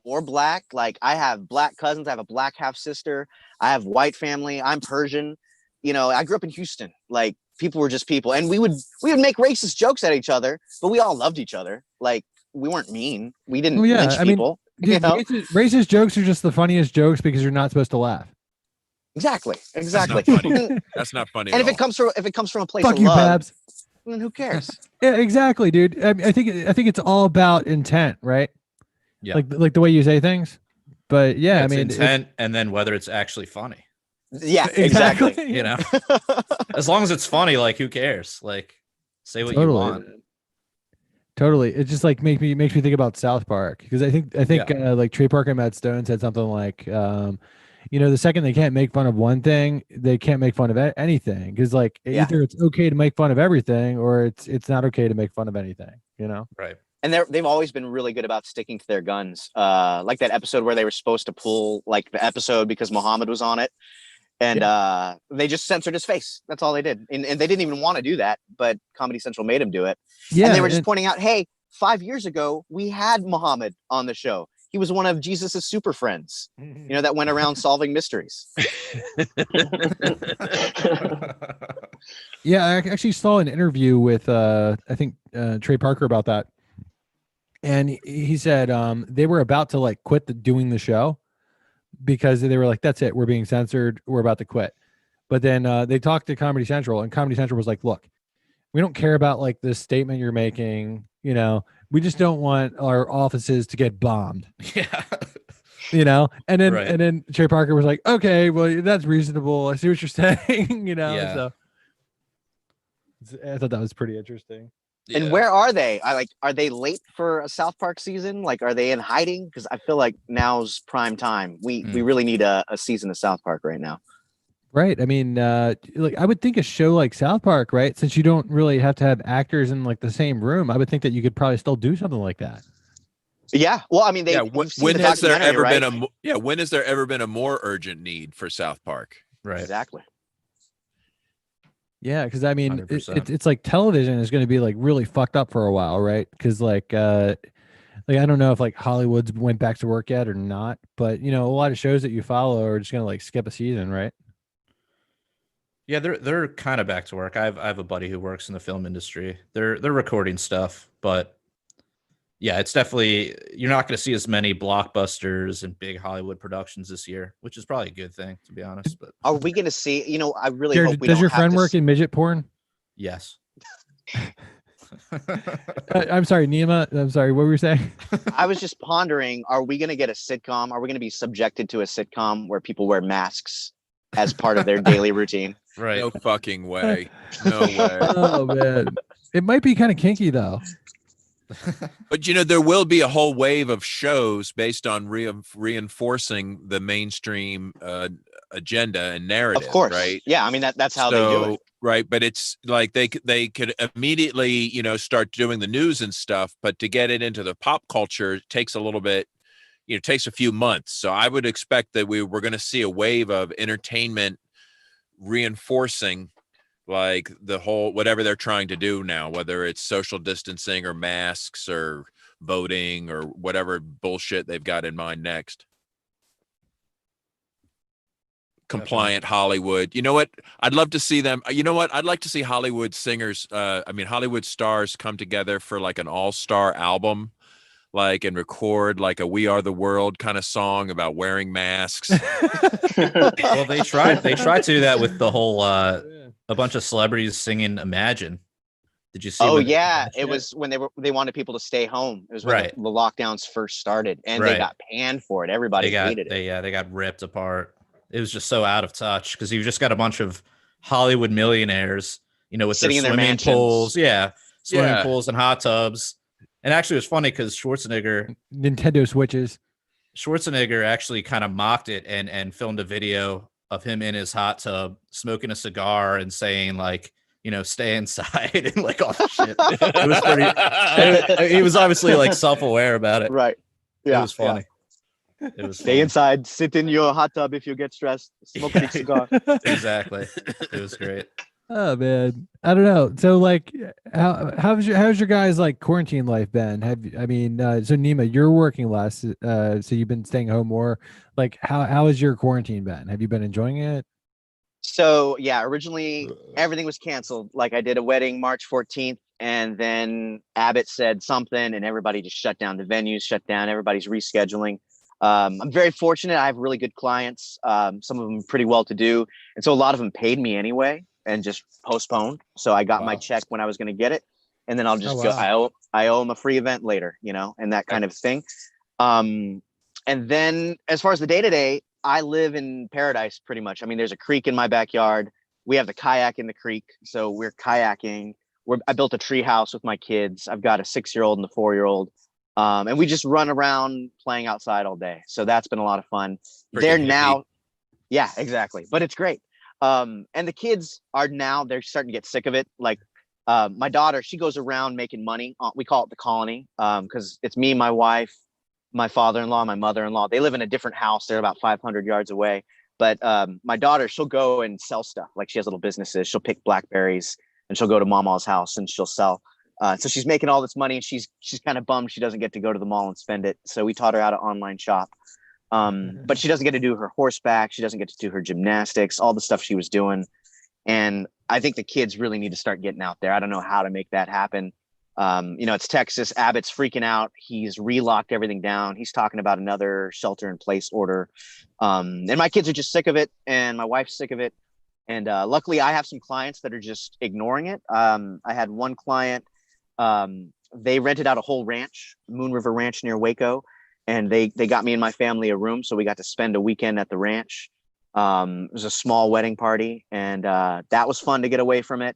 or black. Like, I have black cousins, I have a black half sister, I have white family, I'm Persian. I grew up in Houston. Like, people were just people, and we would make racist jokes at each other, but we all loved each other. Like, we weren't mean. We didn't Well, yeah, lynch I mean, people. dude, racist jokes are just the funniest jokes because you're not supposed to laugh. Exactly. That's not funny. And That's not funny. if at it comes from a place Fuck of you, love, Babs. then who cares? Yeah, exactly, dude. I think it's all about intent, right? Yeah. Like the way you say things. But yeah, It's I mean, intent, and then whether it's actually funny. Yeah, exactly. As long as it's funny, like who cares? Like, say what you Totally. want. Totally. It just like makes me think about South Park because I think like Trey Parker and Matt Stone said something like, the second they can't make fun of one thing, they can't make fun of anything because like either it's okay to make fun of everything or it's not okay to make fun of anything. Right. And they've always been really good about sticking to their guns. Like that episode where they were supposed to pull like the episode because Muhammad was on it. And they just censored his face. That's all they did. And they didn't even want to do that, but Comedy Central made him do it. Yeah. And they were just pointing out, hey, 5 years ago, we had Muhammad on the show. He was one of Jesus's super friends, that went around solving mysteries. Yeah, I actually saw an interview with I think Trey Parker about that. And he said they were about to like quit doing the show because they were like, that's it, we're being censored, we're about to quit. But then they talked to Comedy Central, and Comedy Central was like, look, we don't care about like this statement you're making, we just don't want our offices to get bombed. Yeah. And then Right. and then Trey Parker was like, okay, well, that's reasonable, I see what you're saying. Yeah. So I thought that was pretty interesting. And Yeah. where are they? Are they late for a South Park season? Like, are they in hiding? Because I feel like now's prime time. We really need a season of South Park right now. Right. I mean, like I would think a show like South Park, right? Since you don't really have to have actors in like the same room, I would think that you could probably still do something like that. Yeah. Well, I mean, when has there ever been a more urgent need for South Park? Right. Exactly. Yeah, because I mean, 100%. it's like television is going to be like really fucked up for a while, right? Because like I don't know if like Hollywood's went back to work yet or not, but a lot of shows that you follow are just going to like skip a season, right? Yeah, they're kind of back to work. I have a buddy who works in the film industry. They're recording stuff, but yeah, it's definitely, you're not going to see as many blockbusters and big Hollywood productions this year, which is probably a good thing, to be honest. But Are we going to see? I really Jared, hope we does don't your have friend to work in midget porn? yes. I'm sorry, Nima. I'm sorry. What were you saying? I was just pondering, are we going to get a sitcom? Are we going to be subjected to a sitcom where people wear masks as part of their daily routine? Right. No fucking way. No way. Oh man, it might be kind of kinky though. But there will be a whole wave of shows based on reinforcing the mainstream agenda and narrative. Of course. Right? Yeah. I mean, that's how they do it. Right, but it's like they could immediately start doing the news and stuff, but to get it into the pop culture takes a little bit. It takes a few months. So I would expect that we're going to see a wave of entertainment reinforcing like the whole whatever they're trying to do now, whether it's social distancing or masks or voting or whatever bullshit they've got in mind next. Compliant Hollywood. You know what? I'd love to see them. You know what? I'd like to see Hollywood singers, Hollywood stars come together for like an all-star album, like, and record like a We Are the World kind of song about wearing masks. Well, they tried to do that with the whole a bunch of celebrities singing Imagine. Did you see? Oh when they did yeah, that it shit? was when they wanted people to stay home. It was when Right. the lockdowns first started, and Right. they got panned for it. Everybody hated it. They got ripped apart. It was just so out of touch because you've just got a bunch of Hollywood millionaires, you know, with Sitting their in their swimming mansions. pools, swimming Yeah. pools and hot tubs. And actually, it was funny because Nintendo Switches. Schwarzenegger actually kind of mocked it and filmed a video of him in his hot tub smoking a cigar and saying like, you know, stay inside and like all that shit. It was pretty. He was obviously like self-aware about it. Right. It Yeah. was funny. It was Stay funny. inside, sit in your hot tub if you get stressed, smoke a big cigar. Exactly. It was great. Oh man, I don't know. So like, how's your guys like quarantine life been? So Nima, you're working less, so you've been staying home more. Like, how has your quarantine been? Have you been enjoying it? So yeah, originally everything was canceled. Like I did a wedding March 14th, and then Abbott said something, and everybody just shut down. The venues shut down. Everybody's rescheduling. I'm very fortunate. I have really good clients. Some of them pretty well to do, and so a lot of them paid me anyway and just postponed. So I got my Wow. check when I was going to get it, and then I'll just Oh, go. wow. I owe them a free event later, you know, and that kind of thing. And then as far as the day to day, I live in paradise pretty much. I mean, there's a creek in my backyard. We have the kayak in the creek, so we're kayaking. I built a tree house with my kids. I've got a 6-year-old and a 4-year-old. And we just run around playing outside all day. So that's been a lot of fun. They're Freaking now, yeah, exactly. But it's great. And the kids are now, they're starting to get sick of it. Like my daughter, she goes around making money. We call it the colony because it's me, my wife, my father-in-law, my mother-in-law. They live in a different house. They're about 500 yards away. But my daughter, she'll go and sell stuff. Like she has little businesses. She'll pick blackberries and she'll go to Mama's house and she'll sell. So she's making all this money and she's kind of bummed she doesn't get to go to the mall and spend it. So we taught her how to online shop. But she doesn't get to do her horseback. She doesn't get to do her gymnastics, all the stuff she was doing. And I think the kids really need to start getting out there. I don't know how to make that happen. It's Texas. Abbott's freaking out. He's relocked everything down. He's talking about another shelter in place order. And my kids are just sick of it. And my wife's sick of it. And luckily I have some clients that are just ignoring it. I had one client, they rented out a whole ranch, Moon River Ranch near Waco. And they got me and my family a room. So we got to spend a weekend at the ranch. It was a small wedding party. And that was fun to get away from it.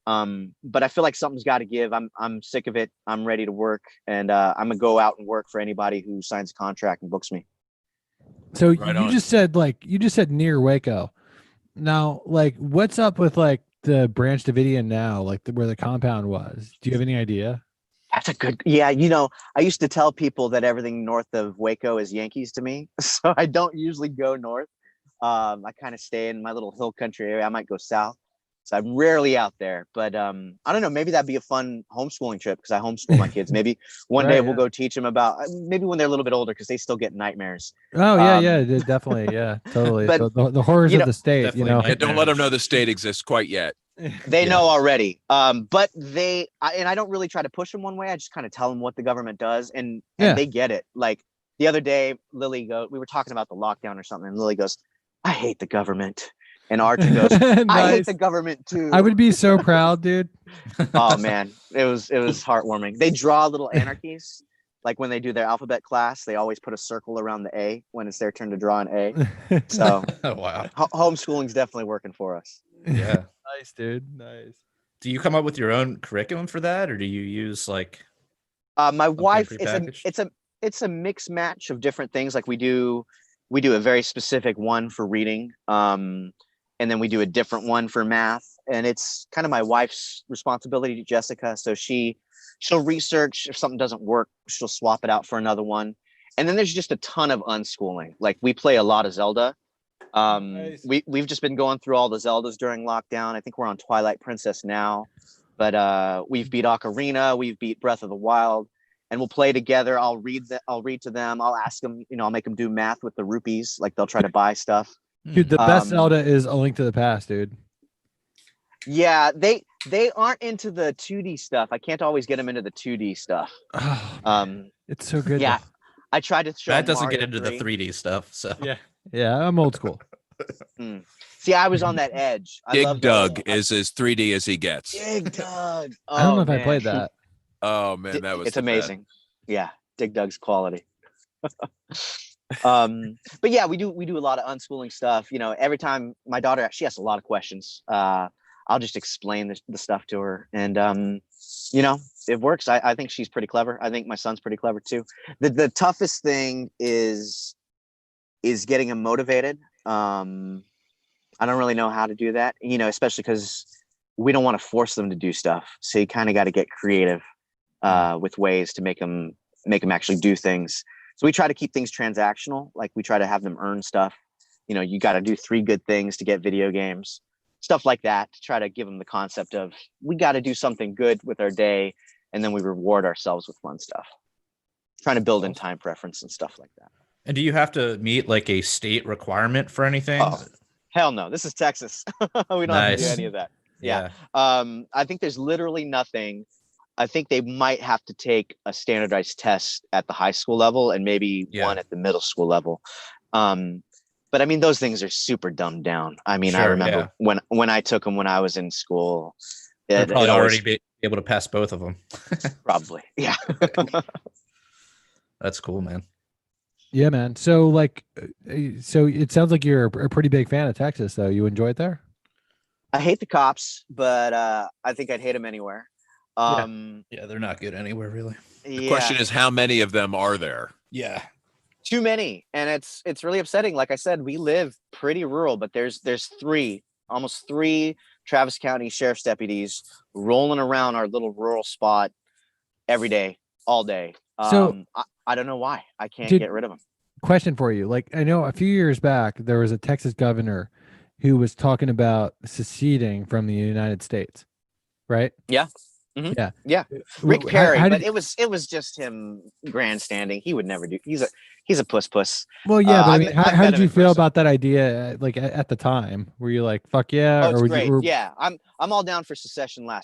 But I feel like something's got to give. I'm sick of it. I'm ready to work. And I'm going to go out and work for anybody who signs a contract and books me. So Right you on. just said near Waco. Now, like, what's up with like the Branch Davidian now, like where the compound was? Do you have any idea? That's a good, yeah. I used to tell people that everything north of Waco is Yankees to me. So I don't usually go north. I kind of stay in my little hill country area. I might go south. So I'm rarely out there, but I don't know. Maybe that'd be a fun homeschooling trip because I homeschool my kids. Maybe one day Right, we'll yeah. go teach them about maybe when they're a little bit older because they still get nightmares. Oh yeah, definitely, yeah, totally. But, the horrors you of know, the state, definitely you know. Yeah, don't let them know the state exists quite yet. They Yeah. know already. But I don't really try to push them one way. I just kind of tell them what the government does, and Yeah. they get it. Like the other day, we were talking about the lockdown or something, and Lily goes, "I hate the government," and Archie goes, "I hate Nice. the government too." I would be so proud, dude. Oh man, it was heartwarming. They draw little anarchies. Like when they do their alphabet class, they always put a circle around the A when it's their turn to draw an A. So Oh wow. homeschooling's definitely working for us. Yeah. Nice, dude. Nice. Do you come up with your own curriculum for that, or do you use like My wife, prepackaged? it's a mix match of different things. Like we do a very specific one for reading, and then we do a different one for math. And it's kind of my wife's responsibility, Jessica. So she'll research. If something doesn't work, she'll swap it out for another one. And then there's just a ton of unschooling. Like we play a lot of Zelda. Nice. We've just been going through all the Zeldas during lockdown. I think we're on Twilight Princess now, but we've beat Ocarina, we've beat Breath of the Wild, and we'll play together. I'll read to them. I'll ask them, I'll make them do math with the rupees, like they'll try to buy stuff. Dude, the best Zelda is A Link to the Past, dude. Yeah, they aren't into the 2D stuff. I can't always get them into the 2D stuff. Oh, it's so good. Yeah, I tried to show That doesn't Mario get into 3. the 3D stuff. So Yeah, I'm old school. See, I was on that edge. Dig Dug is as 3D as he gets. Dig Dug. Oh, I don't know if I man. played that. Oh man, that was it's the amazing. best. Yeah, Dig Dug's quality. But yeah, we do a lot of unschooling stuff. Every time my daughter, she has a lot of questions. I'll just explain the stuff to her, and it works. I think she's pretty clever. I think my son's pretty clever too. The toughest thing is getting him motivated. I don't really know how to do that, especially because we don't want to force them to do stuff. So you kind of got to get creative with ways to make them actually do things. So we try to keep things transactional. Like we try to have them earn stuff. You got to do 3 good things to get video games, stuff like that, to try to give them the concept of we got to do something good with our day, and then we reward ourselves with fun stuff. Trying to build in time preference and stuff like that. And do you have to meet like a state requirement for anything? Oh, hell no. This is Texas. We don't have to do any of that. Yeah. I think there's literally nothing. I think they might have to take a standardized test at the high school level and maybe one at the middle school level. But I mean, those things are super dumbed down. I mean, I remember when I took them when I was in school. They'd probably already be able to pass both of them. Probably. Yeah. That's cool, man. Yeah, man. So so it sounds like you're a pretty big fan of Texas, though. You enjoy it there? I hate the cops, but I think I'd hate them anywhere. Yeah, they're not good anywhere, really. The question is, how many of them are there? Yeah. Too many, and it's really upsetting. Like I said, we live pretty rural, but there's almost three Travis County sheriff's deputies rolling around our little rural spot every day, all day. So I don't know why I can't get rid of them. Question for you. Like, I know a few years back, there was a Texas governor who was talking about seceding from the United States, right? Yeah. Mm-hmm. Yeah. Rick Perry, but it was just him grandstanding. He would never do. He's a puss. Well, yeah, but how did you feel about that idea? Like at the time, were you like, "Fuck yeah"? Oh, it's great. Yeah, I'm all down for secession, down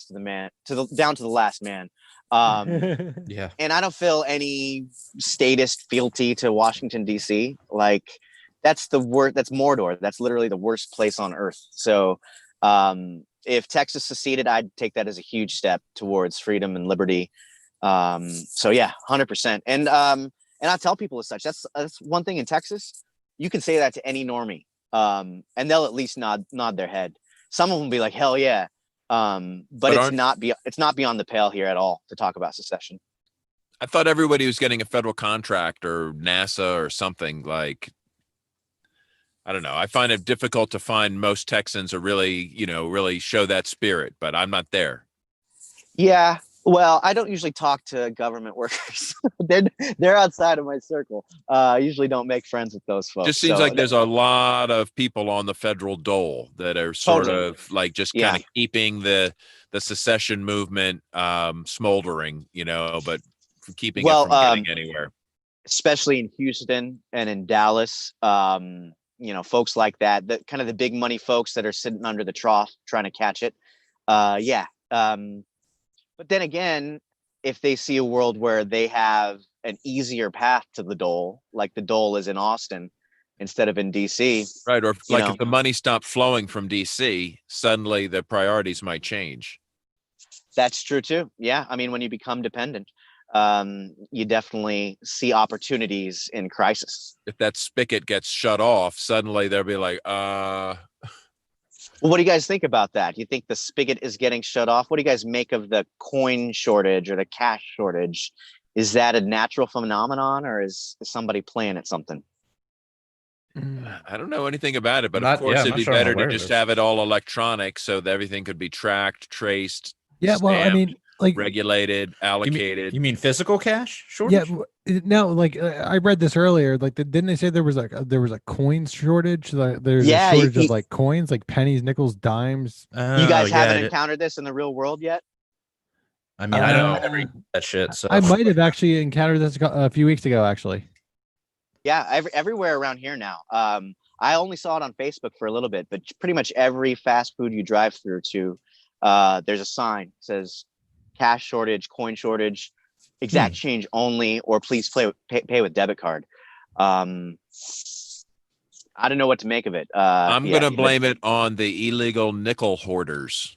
to the last man. Yeah, and I don't feel any statist fealty to Washington D.C. Like that's the worst. That's Mordor. That's literally the worst place on earth. So, if Texas seceded, I'd take that as a huge step towards freedom and liberty. So yeah, 100%. And I tell people as such. That's one thing in Texas. You can say that to any normie, and they'll at least nod their head. Some of them will be like, "Hell yeah," but it's not beyond the pale here at all to talk about secession. I thought everybody was getting a federal contract or NASA or something like. I don't know. I find it difficult to find most Texans are really show that spirit, but I'm not there. Yeah. Well, I don't usually talk to government workers. they're outside of my circle. I usually don't make friends with those folks. Just seems like there's a lot of people on the federal dole that are sort of like just kind of keeping the secession movement smoldering, but keeping it from getting anywhere. Especially in Houston and in Dallas. Folks like that, the kind of the big money folks that are sitting under the trough trying to catch it. But then again, if they see a world where they have an easier path to the dole, like the dole is in Austin instead of in DC. Right. Or if the money stopped flowing from DC, suddenly the priorities might change. That's true too. Yeah. I mean, when you become dependent, you definitely see opportunities in crisis. If that spigot gets shut off, suddenly they'll be like, Well, what do you guys think about that? You think the spigot is getting shut off? What do you guys make of the coin shortage or the cash shortage? Is that a natural phenomenon, or is somebody playing at something? I don't know anything about it, but of course it'd be better to just have it all electronic so that everything could be tracked, traced. Yeah, well, I mean, like regulated, allocated. You mean physical cash yeah, shortage? no, like I read this earlier. Like, didn't they say there was a coin shortage? Like, there's Yeah, a shortage of like coins, like pennies, nickels, dimes. You guys haven't I encountered this in the real world yet? mean, I don't Uh, ever use that shit. So I might have actually encountered this a few weeks ago, actually. Yeah, everywhere around here now. I only saw it on Facebook for a little bit, but pretty much every fast food you drive through to, there's a sign that says cash shortage, coin shortage, exact change only, or please pay with debit card. I don't know what to make of it. I'm going to blame it on the illegal nickel hoarders.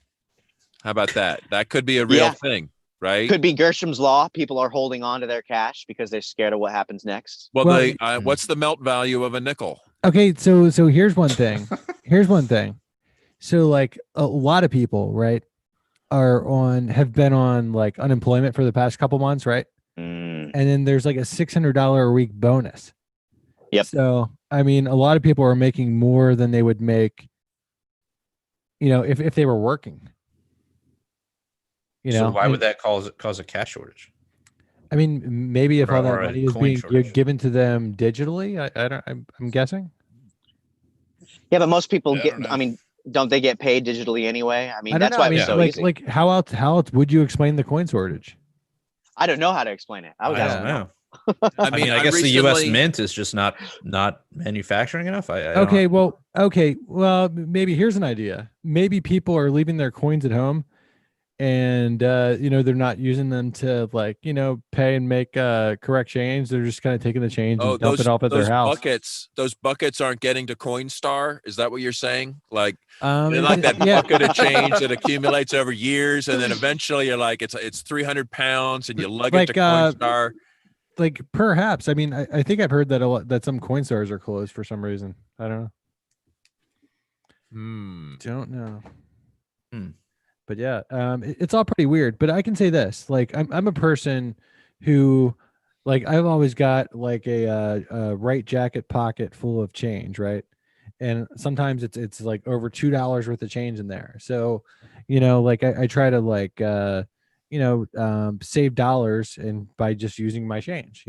How about that? That could be a real thing, right? Could be Gersham's law. People are holding on to their cash because they're scared of what happens next. Well, what's the melt value of a nickel? Okay, so here's one thing. Here's one thing. So like a lot of people, right, have been on like unemployment for the past couple months, right? And then there's like a $600 a week bonus. Yep. So I mean, a lot of people are making more than they would make, if they were working. So why would that cause a cash shortage? I mean, maybe if all that Or a money is coin being shortage. given to them digitally, I'm guessing. Yeah, but most people Yeah, I don't know. I mean, don't they get paid digitally anyway? I mean, I don't that's know. why I mean, it was so like, easy. like how else would you explain the coin shortage? I don't know how to explain it. I was I asking don't know. I I mean, mean, I guess the U.S. recently- Mint is just not manufacturing enough. Okay, well, maybe here's an idea. Maybe people are leaving their coins at home, and they're not using them to pay and make correct change. They're just kind of taking the change and dump it off at their house. Those buckets aren't getting to Coinstar. Is that what you're saying? Like, But like that yeah. bucket of change that accumulates over years, and then eventually you're like, it's 300 pounds, and you lug it to Coinstar. Like perhaps. I mean, I think I've heard that that some coin stores are closed for some reason. I don't know. Don't know. But yeah, it's all pretty weird. But I can say this: like, I'm a person who, like, I've always got like a right jacket pocket full of change, right? And sometimes it's like over $2 worth of change in there. So, like I try to like save dollars and by just using my change,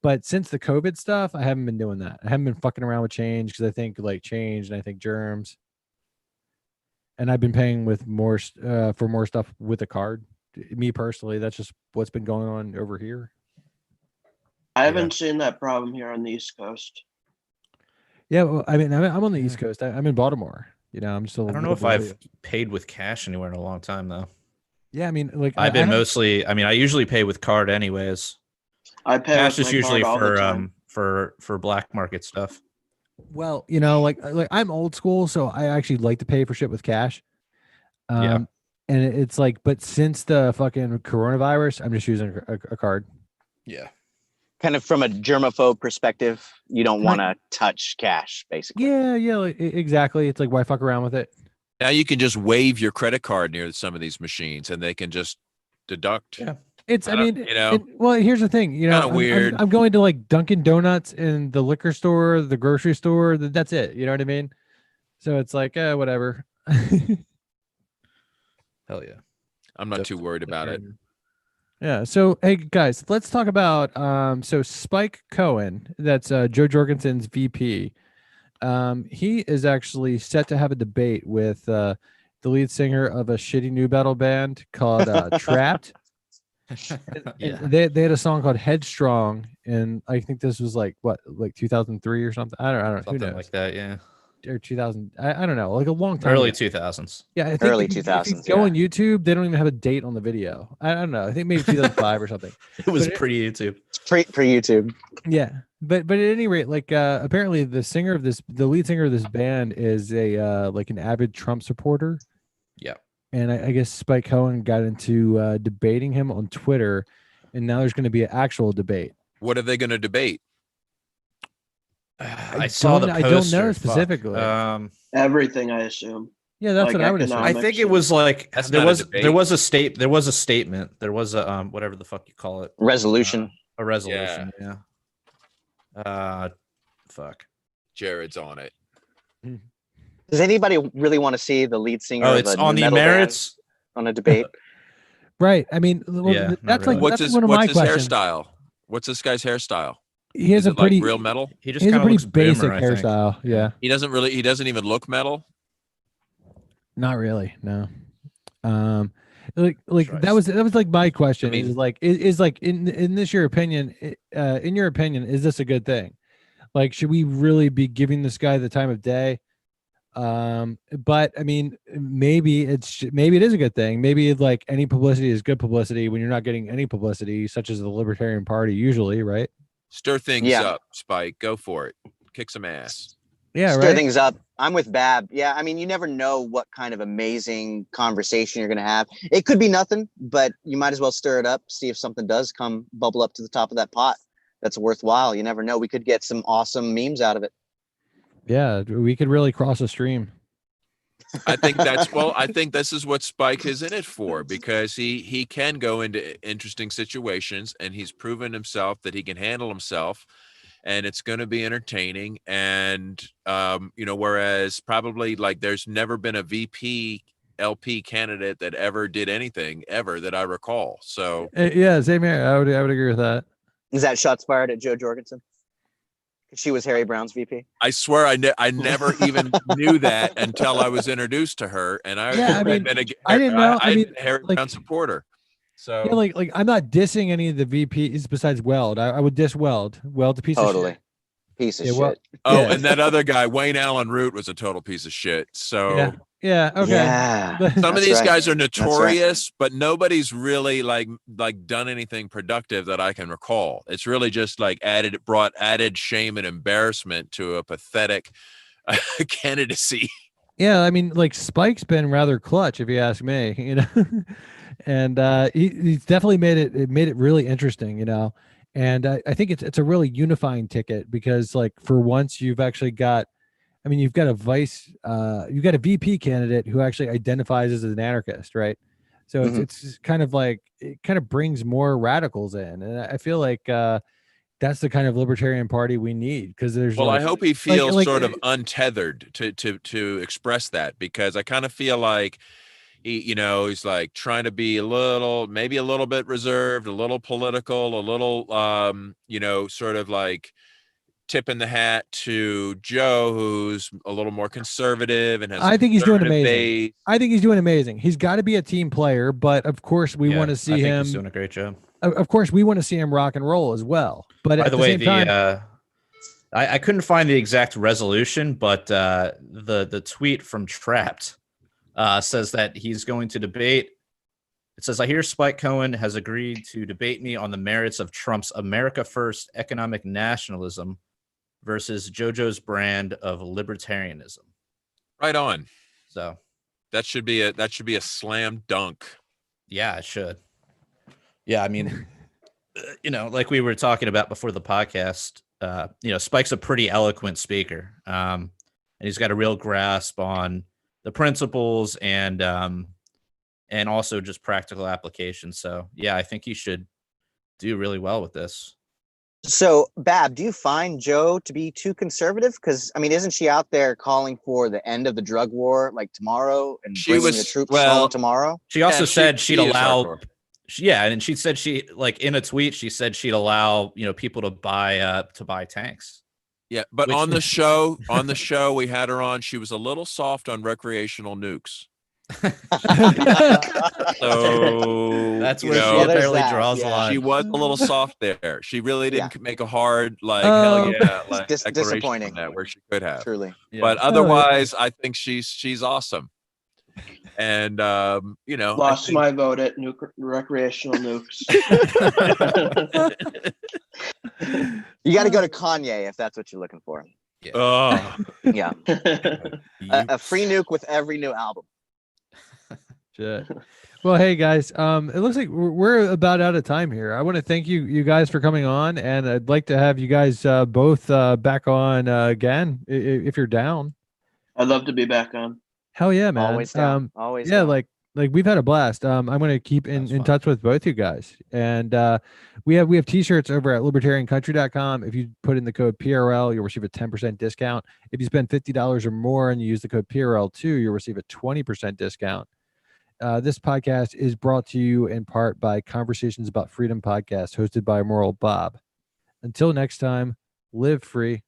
But since the COVID stuff, I haven't been doing that. I haven't been fucking around with change because I think like change and I think germs. And I've been paying with more for more stuff with a card. Me personally, that's just what's been going on over here. I haven't seen that problem here on the East Coast. Yeah, well, I mean, I'm on the East Coast. I'm in Baltimore. I'm just. I don't know if I've paid with cash anywhere in a long time though. Yeah, I mean, like I've been mostly. I mean, I usually pay with card anyways. I pay Cash with is my usually card all the time. for black market stuff. Well, like I'm old school, so I actually like to pay for shit with cash. Yeah. And it's like, but since the fucking coronavirus, I'm just using a card. Yeah. Kind of from a germaphobe perspective, you don't want to touch cash, basically. Yeah, like, exactly. It's like, why fuck around with it? Now you can just wave your credit card near some of these machines, and they can just deduct. Yeah. Well, here's the thing, kinda weird. I'm going to like Dunkin' Donuts in the liquor store, the grocery store. That's it. You know what I mean? So it's like, whatever. Hell yeah. I'm not too worried about it. Yeah. So, hey guys, let's talk about so Spike Cohen, that's Joe Jorgensen's VP. He is actually set to have a debate with the lead singer of a shitty new metal band called Trapped. Yeah. They had a song called Headstrong, and I think this was like 2003 or something. I don't know. Something Who knows? like that, yeah. Or 2000. I don't know. Like a long time. Early ago. 2000s. Yeah, I think Early if you 2000s, go yeah. on YouTube, they don't even have a date on the video. I don't know. I think maybe 2005 or something. It was But pre-YouTube. It's pre-YouTube. Yeah, but at any rate, like apparently the lead singer of this band is a like an avid Trump supporter. Yeah. And I guess Spike Cohen got into debating him on Twitter, and now there's going to be an actual debate. What are they going to debate? I saw the poster. I don't know Fuck. specifically. Everything, I assume. Yeah, that's like what I would assume. I think it was like That's there not a was debate. there was a statement. There was a whatever the fuck you call it. Resolution. A resolution. Yeah. Fuck. Jared's on it. Does anybody really want to see the lead singer Oh, of it's a on new the metal band merits. on a debate? Right. I mean, well, Yeah, not that's like really. What's that's his one of What's my his questions. hairstyle? What's this guy's hairstyle? He has Is a it like pretty real metal? He just he has a kind of pretty looks basic boomer, I think. hairstyle. Yeah. He doesn't even look metal. Not really. No. Um, like that Christ. was like my question. I mean- Is like is like in this your opinion? In your opinion, is this a good thing? Like, should we really be giving this guy the time of day? But I mean, maybe it is a good thing. Maybe like any publicity is good publicity when you're not getting any publicity, such as the Libertarian Party usually, right? Stir things Yeah. up, Spike. Go for it. Kick some ass. Yeah, Stir right. things up. I'm with Bab. Yeah, I mean, you never know what kind of amazing conversation you're going to have. It could be nothing, but you might as well stir it up, see if something does come bubble up to the top of that pot that's worthwhile. You never know. We could get some awesome memes out of it. Yeah, we could really cross a stream. I think this is what Spike is in it for, because he can go into interesting situations, and he's proven himself that he can handle himself, and it's going to be entertaining. And whereas probably like there's never been a VP LP candidate that ever did anything ever that I recall. So Yeah, same here. I would agree with that. Is that shots fired at Joe Jorgensen? She was Harry Brown's VP. I swear I never even knew that until I was introduced to her, and I Yeah, I mean, been I didn't know. I I'd mean, been a Harry like- Brown supporter. So Yeah, like I'm not dissing any of the VPs besides Weld. I would diss Weld. Weld's a piece of Totally. shit. Piece of Yeah, shit. well, oh, yeah. and that other guy, Wayne Allen Root, was a total piece of shit. So Yeah. Okay. Yeah. But- some of That's these right. guys are right. notorious, but nobody's really like done anything productive that I can recall. It's really just like brought added shame and embarrassment to a pathetic candidacy. Yeah, I mean, like Spike's been rather clutch, if you ask me. You know, and he's definitely made it really interesting. You know, and I think it's a really unifying ticket because, like, for once you've actually got. I mean, you've got a VP candidate who actually identifies as an anarchist, right? So Mhm. it's kind of like it kind of brings more radicals in, and I feel like that's the kind of libertarian party we need because there's Well, like, I hope he feels like- sort of untethered to express that, because I kind of feel like he's like trying to be maybe a little bit reserved, a little political, a little sort of like tipping the hat to Joe, who's a little more conservative and has. I think he's doing conservative amazing. base. I think he's doing amazing. He's got to be a team player, but of course we want to see I think him. He's doing a great job. Of course we want to see him rock and roll as well. But By at the the way, same time, I couldn't find the exact resolution, but the tweet from Trapped says that he's going to debate. It says, I hear Spike Cohen has agreed to debate me on the merits of Trump's America First economic nationalism versus JoJo's brand of libertarianism. Right on. So That should be a slam dunk. yeah, it should. Yeah, I mean, like we were talking about before the podcast, Spike's a pretty eloquent speaker, and he's got a real grasp on the principles and also just practical application. So yeah, I think he should do really well with this. So, Bab, do you find Joe to be too conservative? Because, I mean, isn't she out there calling for the end of the drug war like tomorrow and She bringing was- the troops well, home tomorrow? She also said she'd she is allow. hardcore. Yeah, and she said in a tweet she said she'd allow people to buy tanks. Yeah, but Which- on the show we had her on. She was a little soft on recreational nukes. So That's you where know, she Well, there's apparently that, draws the yeah. line. she was a little soft there. She really didn't make a hard like Oh. hell yeah like declaration disappointing. on that where she could have. Truly. Yeah. But otherwise, I think she's awesome. And I Lost think- my vote at recreational nukes. You got to go to Kanye if that's what you're looking for. Oh, Yeah. A free nuke with every new album. Shit. Well, hey guys, it looks like we're about out of time here. I want to thank you guys for coming on, and I'd like to have you guys both back on again if you're down. I'd love to be back on. Hell yeah, man. Always down. Always Yeah, down. like we've had a blast. I'm going to keep That's in fun. touch with both you guys, and we have t-shirts over at libertariancountry.com. If you put in the code PRL, you'll receive a 10% discount. If you spend $50 or more and you use the code PRL2, you'll receive a 20% discount. This podcast is brought to you in part by Conversations About Freedom podcast, hosted by Moral Bob. Until next time, live free,